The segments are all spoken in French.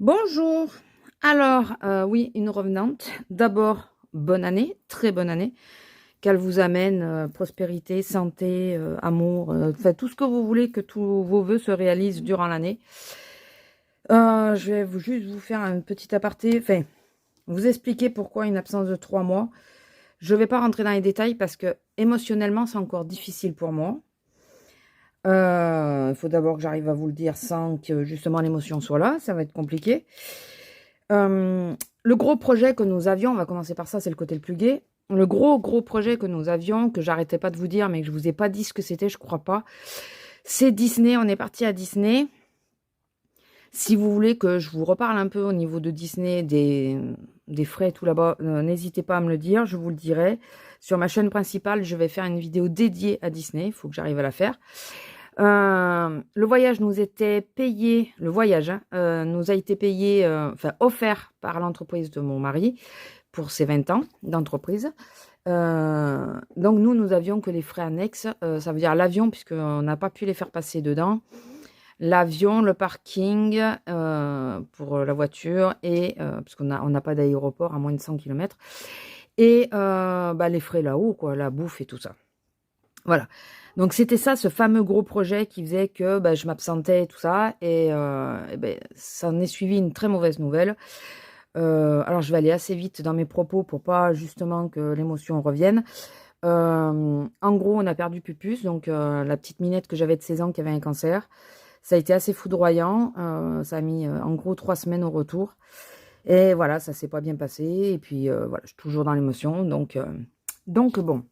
Bonjour. Alors, oui, une revenante. D'abord, bonne année, très bonne année. Qu'elle vous amène prospérité, santé, amour, enfin tout ce que vous voulez, que tous vos vœux se réalisent durant l'année. Je vais juste vous faire un petit aparté, enfin, vous expliquer pourquoi une absence de 3 mois. Je ne vais pas rentrer dans les détails parce que émotionnellement, c'est encore difficile pour moi. Il faut d'abord que j'arrive à vous le dire sans que justement l'émotion soit là, ça va être compliqué. Le gros projet que nous avions, on va commencer par ça, c'est le côté le plus gai. Le gros projet que nous avions, que j'arrêtais pas de vous dire, mais que je vous ai pas dit ce que c'était, je crois pas, c'est Disney. On est parti à Disney. Si vous voulez que je vous reparle un peu au niveau de Disney, des frais tout là-bas, n'hésitez pas à me le dire, je vous le dirai. Sur ma chaîne principale, je vais faire une vidéo dédiée à Disney, il faut que j'arrive à la faire. Le voyage nous était payé, le voyage nous a été payé, enfin offert par l'entreprise de mon mari pour ses 20 ans d'entreprise. Donc nous avions que les frais annexes, ça veut dire l'avion puisqu'on n'a pas pu les faire passer dedans. L'avion, le parking pour la voiture et parce qu'on n'a pas d'aéroport à moins de 100 km. Et les frais là-haut, quoi, la bouffe et tout ça. Voilà. Donc c'était ça, ce fameux gros projet qui faisait que je m'absentais et tout ça. Et ça en est suivi une très mauvaise nouvelle. Alors je vais aller assez vite dans mes propos pour pas justement que l'émotion revienne. En gros, on a perdu Pupus, donc la petite minette que j'avais de 16 ans qui avait un cancer. Ça a été assez foudroyant. Ça a mis en gros 3 semaines au retour. Et voilà, ça s'est pas bien passé. Et puis voilà, je suis toujours dans l'émotion. Donc bon.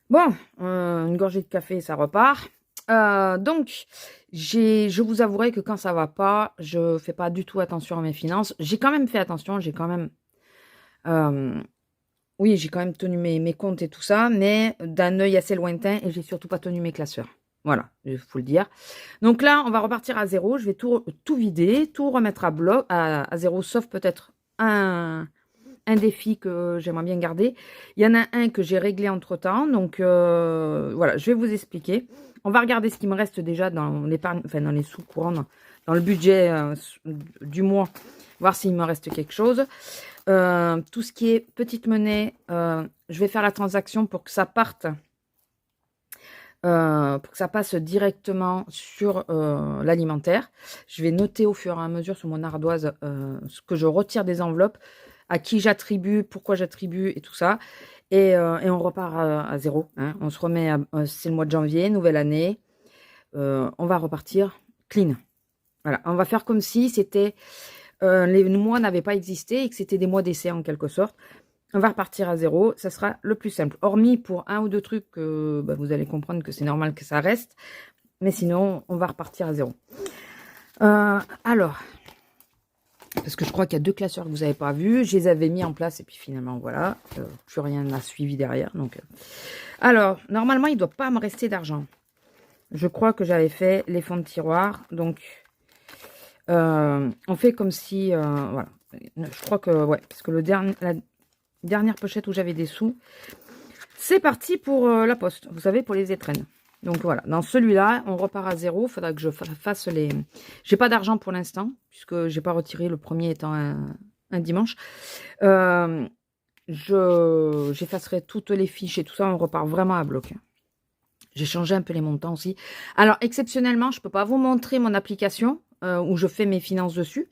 Bon, une gorgée de café, ça repart. Donc, je vous avouerai que quand ça va pas, je fais pas du tout attention à mes finances. J'ai quand même fait attention, j'ai quand même... oui, j'ai quand même tenu mes comptes et tout ça, mais d'un œil assez lointain, et j'ai surtout pas tenu mes classeurs. Voilà, il faut le dire. Donc là, on va repartir à zéro. Je vais tout vider, tout remettre à zéro, sauf peut-être un défi que j'aimerais bien garder. Il y en a un que j'ai réglé entre-temps. Donc, voilà, je vais vous expliquer. On va regarder ce qui me reste déjà dans l'épargne, enfin, dans les sous courants, dans le budget du mois, voir s'il me reste quelque chose. Tout ce qui est petite monnaie, je vais faire la transaction pour que ça parte, pour que ça passe directement sur l'alimentaire. Je vais noter au fur et à mesure sur mon ardoise ce que je retire des enveloppes, à qui j'attribue, pourquoi j'attribue et tout ça. Et on repart à zéro. Hein. On se remet, c'est le mois de janvier, nouvelle année. On va repartir clean. Voilà, on va faire comme si c'était les mois n'avaient pas existé et que c'était des mois d'essai en quelque sorte. On va repartir à zéro, ça sera le plus simple. Hormis pour un ou deux trucs, vous allez comprendre que c'est normal que ça reste. Mais sinon, on va repartir à zéro. Alors, parce que je crois qu'il y a 2 classeurs que vous n'avez pas vus. Je les avais mis en place et puis finalement, voilà. Plus rien n'a suivi derrière. Donc, alors, normalement, il ne doit pas me rester d'argent. Je crois que j'avais fait les fonds de tiroir. Donc, on fait comme si... voilà. Je crois que... Ouais, parce que la dernière pochette où j'avais des sous, c'est parti pour la poste. Vous savez, pour les étrennes. Donc voilà, dans celui-là, on repart à zéro. Il faudra que je fasse les... J'ai pas d'argent pour l'instant, puisque j'ai pas retiré, le premier étant un dimanche. J'effacerai toutes les fiches et tout ça, on repart vraiment à bloc. J'ai changé un peu les montants aussi. Alors, exceptionnellement, je peux pas vous montrer mon application où je fais mes finances dessus.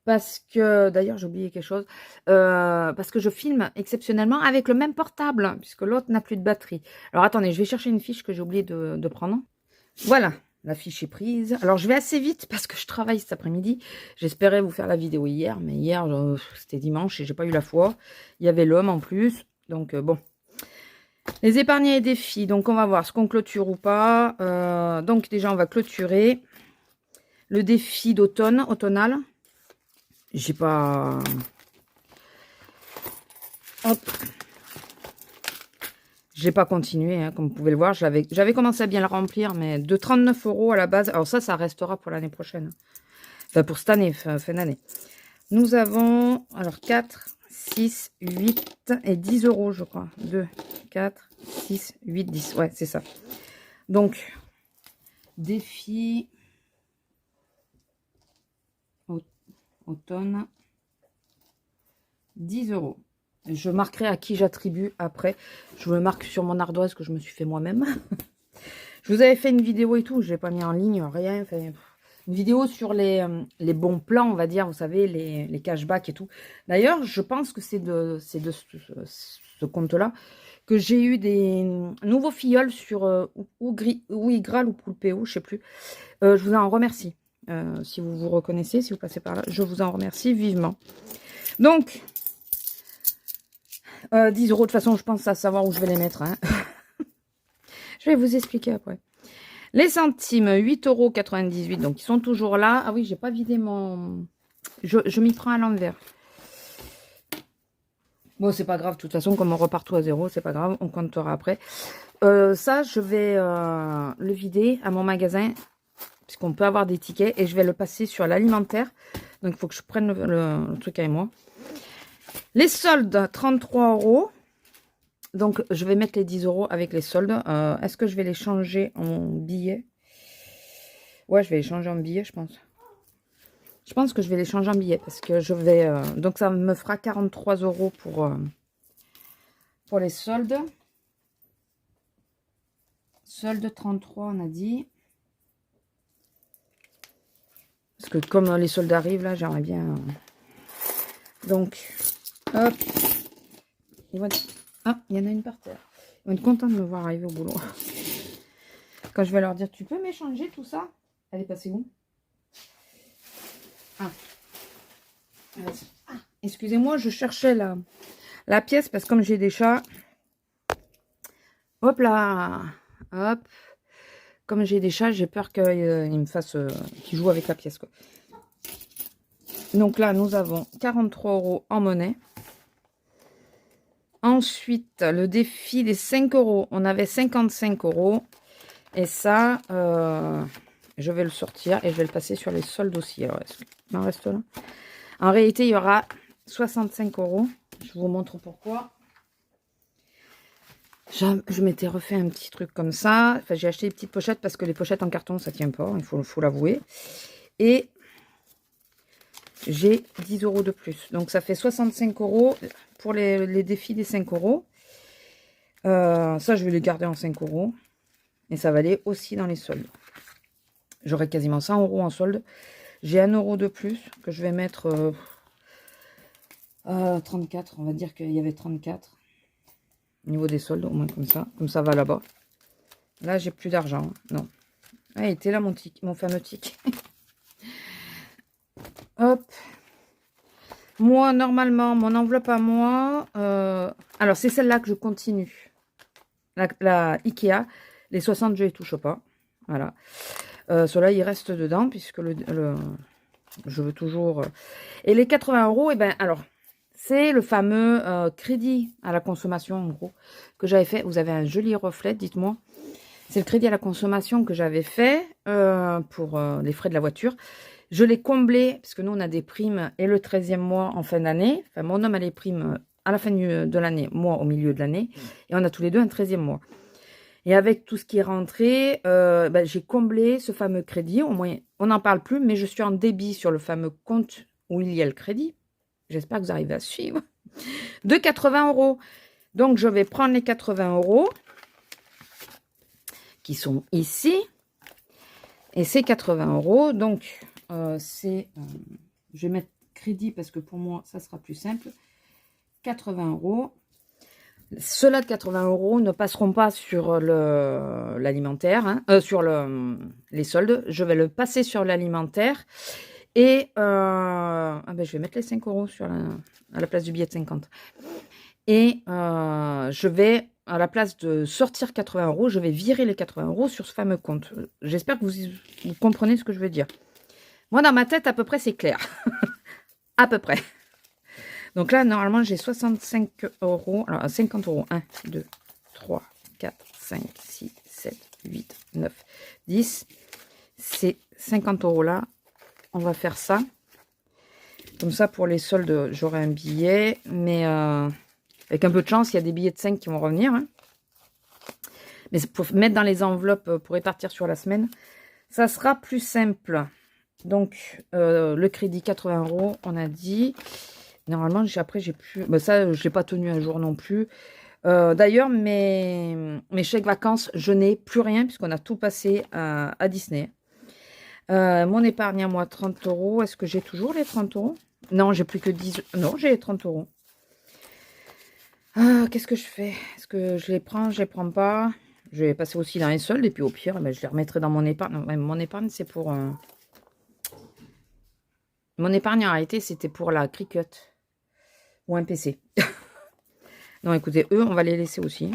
Parce que, d'ailleurs, j'ai oublié quelque chose. Parce que je filme exceptionnellement avec le même portable, puisque l'autre n'a plus de batterie. Alors, attendez, je vais chercher une fiche que j'ai oublié de prendre. Voilà, la fiche est prise. Alors, je vais assez vite parce que je travaille cet après-midi. J'espérais vous faire la vidéo hier, mais hier, c'était dimanche et j'ai pas eu la foi. Il y avait l'homme en plus. Donc, bon. Les épargnés et défis. Donc, on va voir ce qu'on clôture ou pas. Donc, déjà, on va clôturer le défi d'automne, automnal. J'ai pas... Hop. J'ai pas continué, hein, comme vous pouvez le voir. J'avais commencé à bien le remplir, mais de 39 € à la base. Alors ça restera pour l'année prochaine. Enfin, pour cette année, fin d'année. Nous avons, alors 4, 6, 8 et 10 €, je crois. 2, 4, 6, 8, 10. Ouais, c'est ça. Donc, défi... automne. 10 €. Je marquerai à qui j'attribue après. Je vous le marque sur mon ardoise que je me suis fait moi-même. Je vous avais fait une vidéo et tout. Je ne l'ai pas mis en ligne, rien. Enfin, une vidéo sur les bons plans, on va dire. Vous savez, les cashbacks et tout. D'ailleurs, je pense que c'est de ce compte-là que j'ai eu des nouveaux filleuls sur Igral ou Poulpeo, je ne sais plus. Je vous en remercie. Si vous vous reconnaissez, si vous passez par là, je vous en remercie vivement. Donc, 10 €, de toute façon, je pense à savoir où je vais les mettre. Hein. Je vais vous expliquer après. Les centimes, 8,98 €, donc ils sont toujours là. Ah oui, j'ai pas vidé mon... Je m'y prends à l'envers. Bon, c'est pas grave, de toute façon, comme on repart tout à zéro, c'est pas grave, on comptera après. Ça, je vais le vider à mon magasin, puisqu'on peut avoir des tickets, et je vais le passer sur l'alimentaire. Donc, il faut que je prenne le truc avec moi. Les soldes, 33 €. Donc, je vais mettre les 10 € avec les soldes. Est-ce que je vais les changer en billets? Ouais, je vais les changer en billets, je pense. Je pense que je vais les changer en billets parce que je vais... donc, ça me fera 43 € pour les soldes. Soldes 33, on a dit. Parce que comme les soldes arrivent, là, j'aimerais bien... Donc, hop. Ils vont être... Ah, il y en a une par terre. Ils vont être contents de me voir arriver au boulot. Quand je vais leur dire, tu peux m'échanger tout ça? Elle est passée où? Ah. Ah, excusez-moi, je cherchais la pièce parce que comme j'ai des chats... Hop là. Hop. Comme j'ai des chats, j'ai peur qu'ils me fassent... qu'ils jouent avec la pièce, quoi. Donc là, nous avons 43 € en monnaie. Ensuite, le défi des 5 €. On avait 55 €. Et ça, je vais le sortir et je vais le passer sur les soldes aussi. Alors, est-ce qu'il en reste là? En réalité, il y aura 65 €. Je vous montre pourquoi. Je m'étais refait un petit truc comme ça. Enfin, j'ai acheté des petites pochettes parce que les pochettes en carton, ça tient pas. Il faut l'avouer. Et j'ai 10 € de plus. Donc, ça fait 65 € pour les défis des 5 €. Ça, je vais les garder en 5 €. Et ça va aller aussi dans les soldes. J'aurai quasiment 100 € en solde. J'ai 1 € de plus que je vais mettre 34. On va dire qu'il y avait 34. Au niveau des soldes, au moins comme ça. Comme ça va là-bas. Là, j'ai plus d'argent. Hein. Non. Ah, il était là mon fameux tic. Hop. Moi, normalement, mon enveloppe à moi... alors, c'est celle-là que je continue. La Ikea. Les 60, je les touche pas. Voilà. Ceux-là, ils restent dedans, puisque je veux toujours... Et les 80 €, eh ben, alors, c'est le fameux crédit à la consommation, en gros, que j'avais fait. Vous avez un joli reflet, dites-moi. C'est le crédit à la consommation que j'avais fait pour les frais de la voiture. Je l'ai comblé, parce que nous, on a des primes et le 13e mois en fin d'année. Enfin, mon homme a les primes à la fin de l'année, moi au milieu de l'année. Et on a tous les deux un 13e mois. Et avec tout ce qui est rentré, ben, j'ai comblé ce fameux crédit. Au moins, on n'en parle plus, mais je suis en débit sur le fameux compte où il y a le crédit. J'espère que vous arrivez à suivre. De 80 €. Donc, je vais prendre les 80 € qui sont ici. Et c'est 80 €. Donc, je vais mettre crédit parce que pour moi, ça sera plus simple. 80 €. Ceux-là de 80 € ne passeront pas sur l'alimentaire, hein, sur les soldes. Je vais le passer sur l'alimentaire. Et ah ben, je vais mettre les 5 € à la place du billet de 50. Et je vais, à la place de sortir 80 €, je vais virer les 80 € sur ce fameux compte. J'espère que vous comprenez ce que je veux dire. Moi, dans ma tête, à peu près, c'est clair. À peu près. Donc là, normalement, j'ai 65 €. Alors, 50 €. 1, 2, 3, 4, 5, 6, 7, 8, 9, 10. C'est 50 € là. On va faire ça. Comme ça, pour les soldes, j'aurai un billet. Mais avec un peu de chance, il y a des billets de 5 qui vont revenir. Hein. Mais pour mettre dans les enveloppes, pour répartir sur la semaine, ça sera plus simple. Donc, le crédit 80 €, on a dit. Normalement, après, j'ai plus... Ben, ça, je l'ai pas tenu un jour non plus. D'ailleurs, mes chèques vacances, je n'ai plus rien puisqu'on a tout passé à Disney. Mon épargne à moi, 30 €. Est-ce que j'ai toujours les 30 €? Non, j'ai plus que 10. Non, j'ai les 30 €. Ah, qu'est-ce que je fais? Est-ce que je les prends? Je les prends pas? Je vais passer aussi dans les soldes et puis au pire, ben, je les remettrai dans mon épargne. Non, mon épargne, c'est pour... Mon épargne, en réalité, c'était pour la Cricut ou un PC. Non, écoutez, eux, on va les laisser aussi.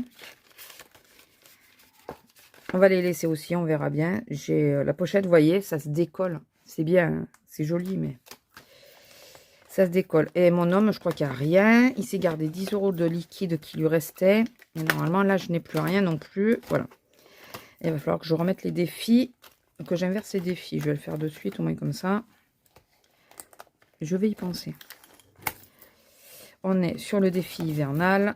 On va les laisser aussi, on verra bien. J'ai la pochette, vous voyez, ça se décolle. C'est bien, hein, c'est joli, mais ça se décolle. Et mon homme, je crois qu'il n'y a rien. Il s'est gardé 10 € de liquide qui lui restait. Et normalement, là, je n'ai plus rien non plus. Voilà. Et il va falloir que je remette les défis, que j'inverse les défis. Je vais le faire de suite, au moins comme ça. Je vais y penser. On est sur le défi hivernal.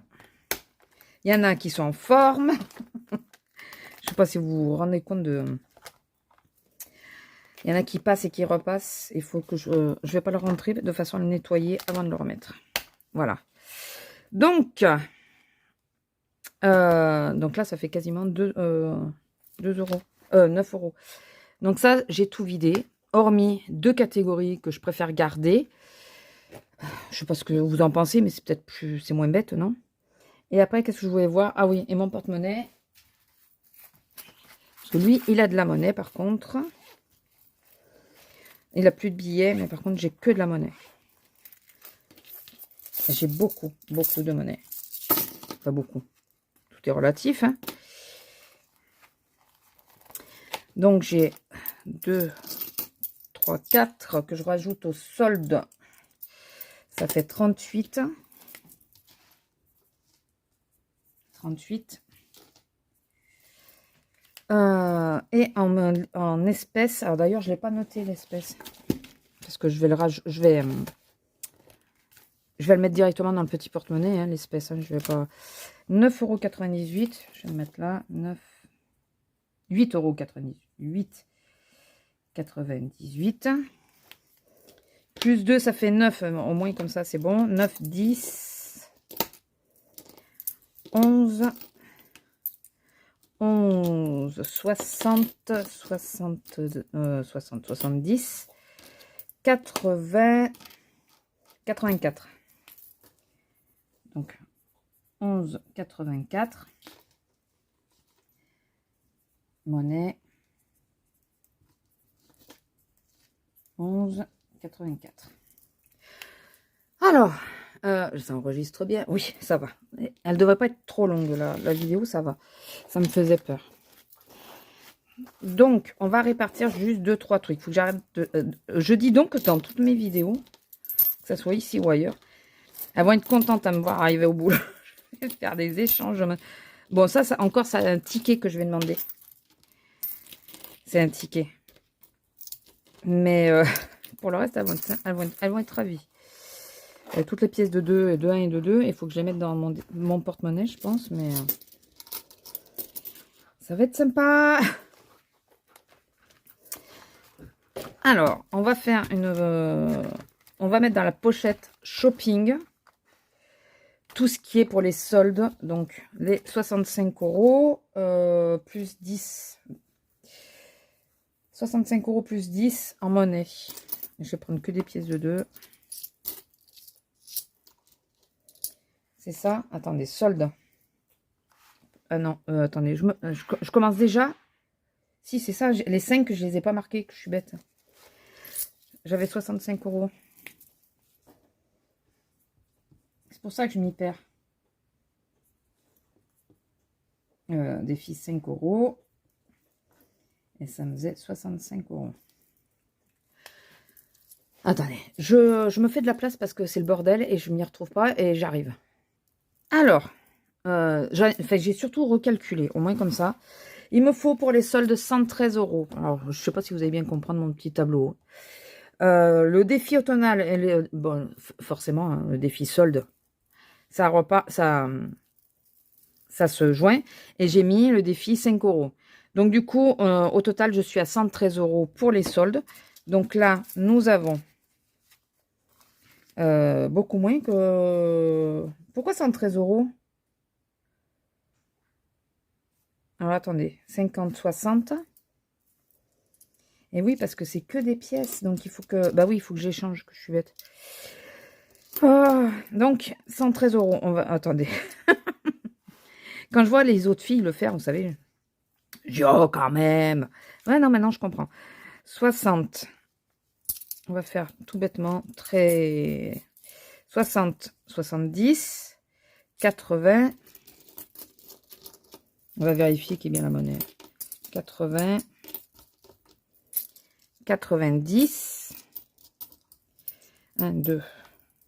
Il y en a qui sont en forme. Je ne sais pas si vous vous rendez compte de... Il y en a qui passent et qui repassent. Il faut que je ne vais pas le rentrer de façon à le nettoyer avant de le remettre. Voilà. Donc là, ça fait quasiment 2 €. 9 €. Donc ça, j'ai tout vidé. Hormis 2 catégories que je préfère garder. Je ne sais pas ce que vous en pensez, mais c'est peut-être plus... C'est moins bête, non? Et après, qu'est-ce que je voulais voir? Ah oui, et mon porte-monnaie. Parce que lui, il a de la monnaie, par contre. Il n'a plus de billets, mais par contre, j'ai que de la monnaie. J'ai beaucoup, beaucoup de monnaie. Pas beaucoup. Tout est relatif, hein. Donc, j'ai 2, 3, 4 que je rajoute au solde. Ça fait 38. 38. Et en espèces. Alors d'ailleurs, je ne l'ai pas noté l'espèce. Parce que je vais le rajouter. Je vais le mettre directement dans le petit porte-monnaie, hein, l'espèce. Hein, je vais pas. 9,98 €. Je vais le mettre là. 8,98 €. Plus 2, ça fait 9. Au moins, comme ça, c'est bon. 9, 10, 11, 11, 60, 70, 80, 84. Donc, 11, 84. Monnaie. 11, 84. Alors, ça enregistre bien. Oui, ça va. Elle devrait pas être trop longue, la vidéo, ça va. Ça me faisait peur. Donc, on va répartir juste 2-3 trucs. Il faut que j'arrête de... je dis donc que dans toutes mes vidéos, que ce soit ici ou ailleurs, elles vont être contentes à me voir arriver au boulot. Je vais faire des échanges. Bon, ça encore, c'est un ticket que je vais demander. C'est un ticket. Mais pour le reste, elles vont être ravies. Toutes les pièces de 2, de 1 et de 2. Il faut que je les mette dans mon porte-monnaie, je pense. Mais ça va être sympa. Alors, on va faire on va mettre dans la pochette shopping tout ce qui est pour les soldes. Donc, les 65 € plus 10. 65 € plus 10 en monnaie. Je vais prendre que des pièces de 2. C'est ça. Attendez, solde. Ah non, attendez, je commence déjà. Si, c'est ça. Les 5, je les ai pas marqués, que je suis bête. J'avais 65 €. C'est pour ça que je m'y perds. Défi 5 €. Et ça me faisait 65 €. Attendez, je me fais de la place parce que c'est le bordel et je m'y retrouve pas et j'arrive. Alors, j'ai surtout recalculé, au moins comme ça. Il me faut pour les soldes 113 €. Alors, je ne sais pas si vous allez bien comprendre mon petit tableau. Le défi automnal, bon, forcément, hein, le défi solde, ça se joint. Et j'ai mis le défi 5 €. Donc, du coup, au total, je suis à 113 € pour les soldes. Donc là, nous avons beaucoup moins que... Pourquoi 113 €? Alors, attendez. 50, 60. Et oui, parce que c'est que des pièces. Donc, il faut que... Bah oui, il faut que j'échange, que je suis bête. Oh, donc, 113 €. On va... Attendez. Quand je vois les autres filles le faire, vous savez, je dis, oh, quand même. Ouais, non, maintenant, je comprends. 60. On va faire tout bêtement, très... 60, 70, 80. On va vérifier qu'il y ait bien la monnaie. 80, 90. 1, 2,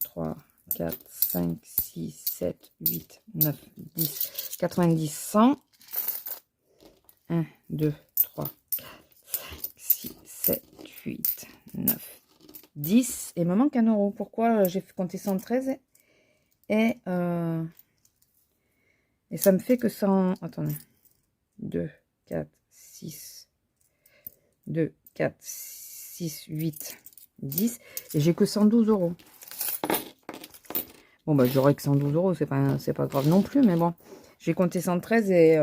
3, 4, 5, 6, 7, 8, 9, 10, 90, 100. 1, 2, 3, 5, 6, 7, 8, 9, 10. Et il me manque 1 €. Pourquoi j'ai compté 113 et ça me fait que 100... Attendez. 2, 4, 6. 2, 4, 6, 8, 10. Et j'ai que 112 €. Bon, bah, j'aurais que 112 €. C'est pas grave non plus. Mais bon, j'ai compté 113 et...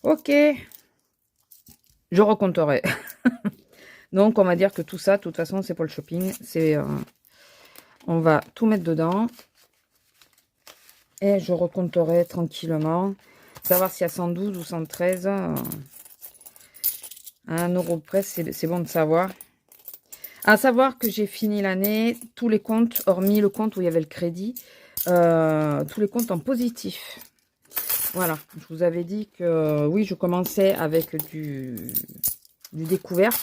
ok. Je recompterai. Donc, on va dire que tout ça, de toute façon, c'est pour le shopping. C'est... on va tout mettre dedans. Et je recompterai tranquillement. Savoir s'il y a 112 ou 113. À 1 € près, c'est bon de savoir. À savoir que j'ai fini l'année, tous les comptes, hormis le compte où il y avait le crédit, tous les comptes en positif. Voilà, je vous avais dit que oui, je commençais avec du découvert,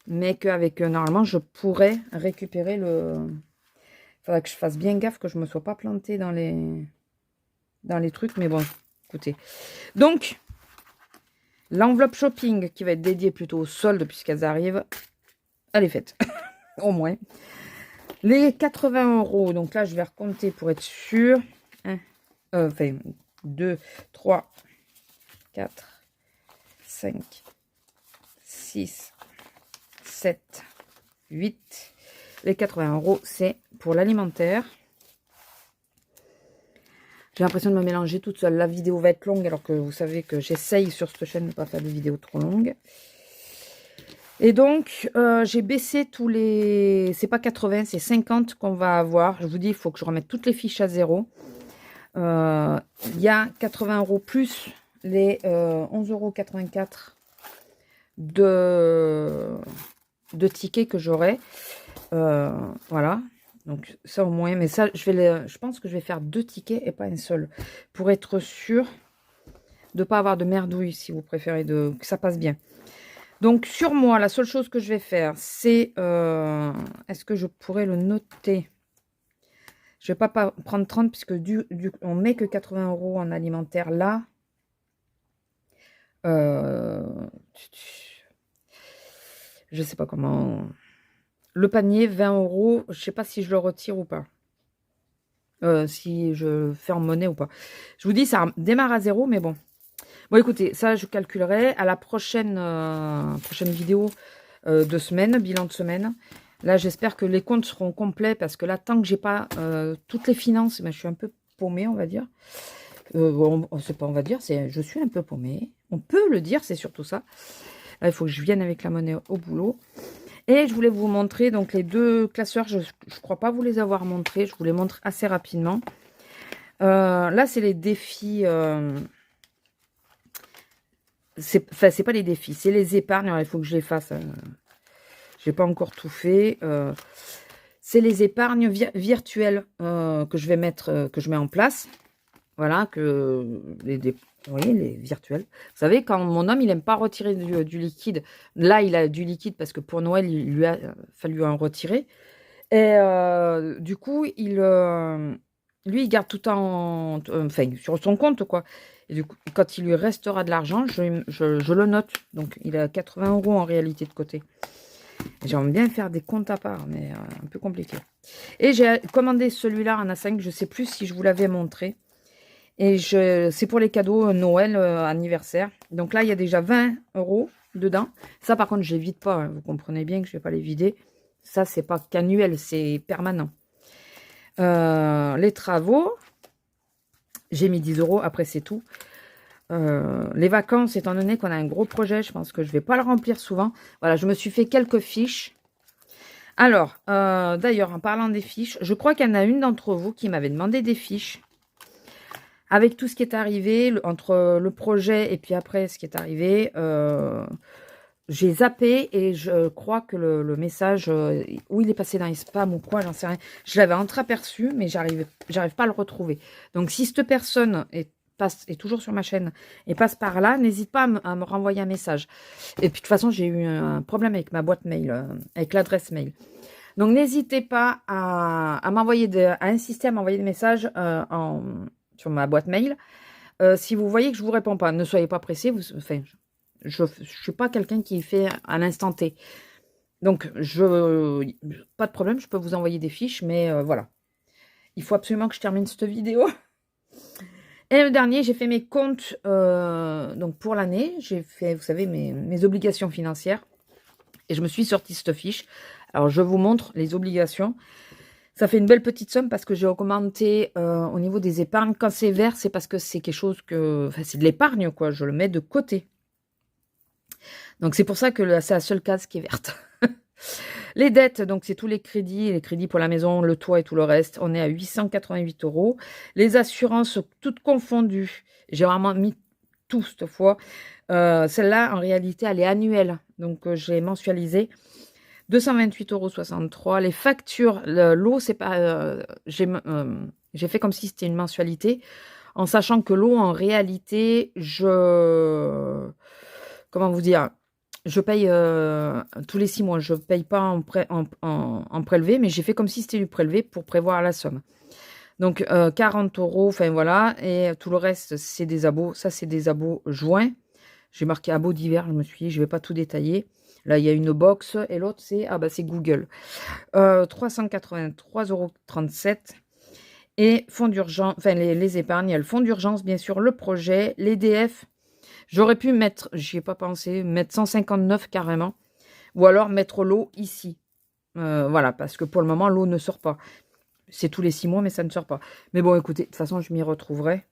mais qu'avec normalement, je pourrais récupérer le... Il faudra que je fasse bien gaffe que je ne me sois pas plantée dans les trucs, mais bon, écoutez. Donc, l'enveloppe shopping qui va être dédiée plutôt aux soldes puisqu'elles arrivent, elle est faite, au moins. Les 80 €, donc là, je vais recompter pour être sûr. 2, 3, 4, 5, 6, 7, 8. Les 80 €, c'est pour l'alimentaire. J'ai l'impression de me mélanger toute seule. La vidéo va être longue, alors que vous savez que j'essaye sur cette chaîne de ne pas faire de vidéos trop longues. Et donc, j'ai baissé tous les... C'est pas 80, c'est 50 qu'on va avoir. Je vous dis, il faut que je remette toutes les fiches à zéro. Il y a 80 € plus les 11,84 € de tickets que j'aurai. Voilà. Donc, ça au moins. Mais ça, je pense que je vais faire 2 tickets et pas un seul. Pour être sûr de ne pas avoir de merdouille, si vous préférez, que ça passe bien. Donc, sur moi, la seule chose que je vais faire, c'est... est-ce que je pourrais le noter? Je ne vais pas prendre 30 puisque on met que 80 € en alimentaire là. Je sais pas comment... Le panier, 20 €. Je sais pas si je le retire ou pas. Si je fais en monnaie ou pas. Je vous dis, ça démarre à 0, mais bon. Bon, écoutez, ça, je calculerai à la prochaine vidéo de semaine, bilan de semaine. Là, j'espère que les comptes seront complets parce que là, tant que j'ai pas toutes les finances, ben, je suis un peu paumée, on va dire. C'est pas on va dire, c'est je suis un peu paumée. On peut le dire, c'est surtout ça. Là, il faut que je vienne avec la monnaie au boulot. Et je voulais vous montrer donc les 2 classeurs. Je ne crois pas vous les avoir montrés. Je vous les montre assez rapidement. Là, c'est les défis. C'est pas les défis, c'est les épargnes. Alors, il faut que je les fasse. J'ai pas encore tout fait. C'est les épargnes virtuelles que je vais mettre, que je mets en place. Voilà, oui, les virtuels. Vous savez, quand mon homme, il n'aime pas retirer du liquide. Là, il a du liquide parce que pour Noël, il lui a fallu en retirer. Et du coup, lui, il garde tout en... Enfin, sur son compte, quoi. Et du coup, quand il lui restera de l'argent, je le note. Donc, il a 80 € en réalité de côté. J'aimerais bien faire des comptes à part, mais un peu compliqué. Et j'ai commandé celui-là en A5. Je ne sais plus si je vous l'avais montré. Et c'est pour les cadeaux Noël, anniversaire. Donc là, il y a déjà 20 € dedans. Ça, par contre, je les vide pas. Hein. Vous comprenez bien que je vais pas les vider. Ça, c'est pas qu'annuel, c'est permanent. Les travaux, j'ai mis 10 €. Après, c'est tout. Les vacances, étant donné qu'on a un gros projet, je pense que je vais pas le remplir souvent. Voilà, je me suis fait quelques fiches. Alors, d'ailleurs, en parlant des fiches, je crois qu'il y en a une d'entre vous qui m'avait demandé des fiches. Avec tout ce qui est arrivé, entre le projet et puis après ce qui est arrivé, j'ai zappé et je crois que le message, où il est passé dans les spams ou quoi, j'en sais rien. Je l'avais entreaperçu, mais j'arrive pas à le retrouver. Donc, si cette personne est toujours sur ma chaîne et passe par là, n'hésite pas à me renvoyer un message. Et puis, de toute façon, j'ai eu un problème avec ma boîte mail, avec l'adresse mail. Donc, n'hésitez pas à m'envoyer à insister à m'envoyer des messages sur ma boîte mail. Si vous voyez que je vous réponds pas, ne soyez pas pressés. Enfin, je suis pas quelqu'un qui fait à l'instant T. Donc, pas de problème, je peux vous envoyer des fiches, mais voilà. Il faut absolument que je termine cette vidéo. Et le dernier, j'ai fait mes comptes donc pour l'année. J'ai fait, vous savez, mes obligations financières. Et je me suis sorti cette fiche. Alors, je vous montre les obligations. Ça fait une belle petite somme parce que j'ai augmenté au niveau des épargnes. Quand c'est vert, c'est parce que c'est quelque chose que... Enfin, c'est de l'épargne, quoi. Je le mets de côté. Donc, c'est pour ça que c'est la seule case qui est verte. Les dettes, donc c'est tous les crédits pour la maison, le toit et tout le reste. On est à 888 €. Les assurances, toutes confondues. J'ai vraiment mis tout cette fois. Celle-là, en réalité, elle est annuelle. Donc, je l'ai mensualisée. 228,63 €. Les factures, l'eau, c'est pas... j'ai fait comme si c'était une mensualité, en sachant que l'eau, en réalité, comment vous dire? Je paye tous les 6 mois. Je paye pas en prélevé, mais j'ai fait comme si c'était du prélevé pour prévoir la somme. Donc, 40 €, enfin voilà. Et tout le reste, c'est des abos. Ça, c'est des abos joints. J'ai marqué abos divers. Je me suis dit, je vais pas tout détailler. Là, il y a une box et l'autre, c'est c'est Google. 383,37 €. Et fonds d'urgence, enfin les épargnes, il y a le fonds d'urgence, bien sûr, le projet, l'EDF. J'aurais pu mettre, j'y ai pas pensé, mettre 159 carrément. Ou alors mettre l'eau ici. Voilà, parce que pour le moment, l'eau ne sort pas. C'est tous les 6 mois, mais ça ne sort pas. Mais bon, écoutez, de toute façon, je m'y retrouverai.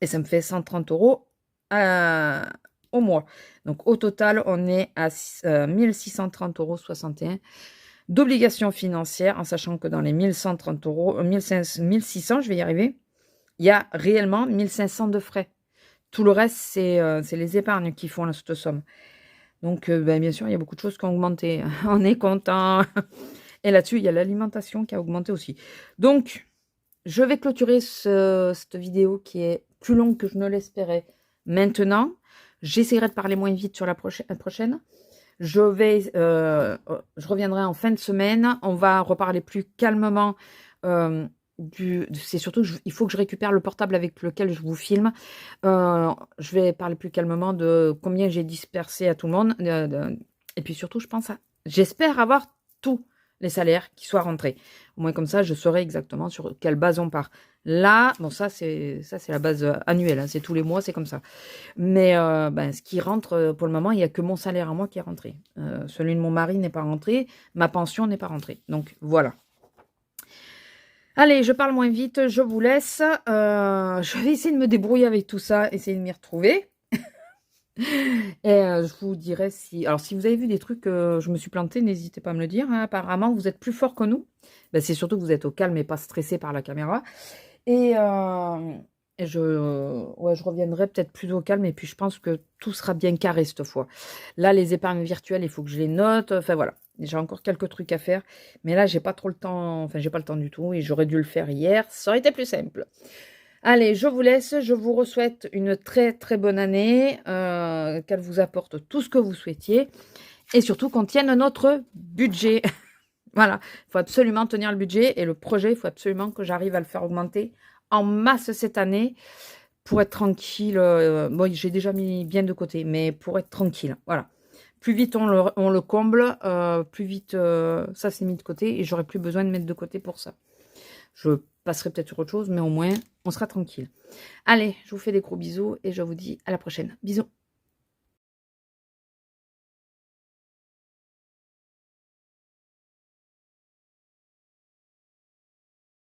Et ça me fait 130 € au mois. Donc, au total, on est à 1630,61 € d'obligations financières, en sachant que dans les 1130 €, 1600, je vais y arriver, il y a réellement 1500 de frais. Tout le reste, c'est les épargnes qui font cette somme. Donc, bien sûr, il y a beaucoup de choses qui ont augmenté. On est content. Et là-dessus, il y a l'alimentation qui a augmenté aussi. Donc, je vais clôturer cette vidéo qui est plus longue que je ne l'espérais maintenant. J'essaierai de parler moins vite sur la prochaine. Je reviendrai en fin de semaine. On va reparler plus calmement. C'est surtout il faut que je récupère le portable avec lequel je vous filme. Je vais parler plus calmement de combien j'ai dispersé à tout le monde. Et puis surtout, j'espère avoir tous les salaires qui soient rentrés. Au moins comme ça, je saurai exactement sur quelle base on part. Là, bon, ça c'est la base annuelle. Hein, c'est tous les mois, c'est comme ça. Mais ce qui rentre, pour le moment, il n'y a que mon salaire à moi qui est rentré. Celui de mon mari n'est pas rentré. Ma pension n'est pas rentrée. Donc, voilà. Allez, je parle moins vite. Je vous laisse. Je vais essayer de me débrouiller avec tout ça. Essayer de m'y retrouver. Et je vous dirai si... Alors, si vous avez vu des trucs que je me suis plantée, n'hésitez pas à me le dire. Hein. Apparemment, vous êtes plus fort que nous. C'est surtout que vous êtes au calme et pas stressé par la caméra. Et je reviendrai peut-être plus au calme. Et puis, je pense que tout sera bien carré cette fois. Là, les épargnes virtuelles, il faut que je les note. Enfin, voilà. J'ai encore quelques trucs à faire. Mais là, j'ai pas trop le temps. Enfin, j'ai pas le temps du tout. Et j'aurais dû le faire hier. Ça aurait été plus simple. Allez, je vous laisse. Je vous souhaite une très, très bonne année. Qu'elle vous apporte tout ce que vous souhaitiez. Et surtout qu'on tienne notre budget. Voilà, il faut absolument tenir le budget et le projet, il faut absolument que j'arrive à le faire augmenter en masse cette année pour être tranquille. Bon, j'ai déjà mis bien de côté, mais pour être tranquille, voilà. Plus vite on le comble, plus vite ça s'est mis de côté et j'aurai plus besoin de mettre de côté pour ça. Je passerai peut-être sur autre chose, mais au moins, on sera tranquille. Allez, je vous fais des gros bisous et je vous dis à la prochaine. Bisous.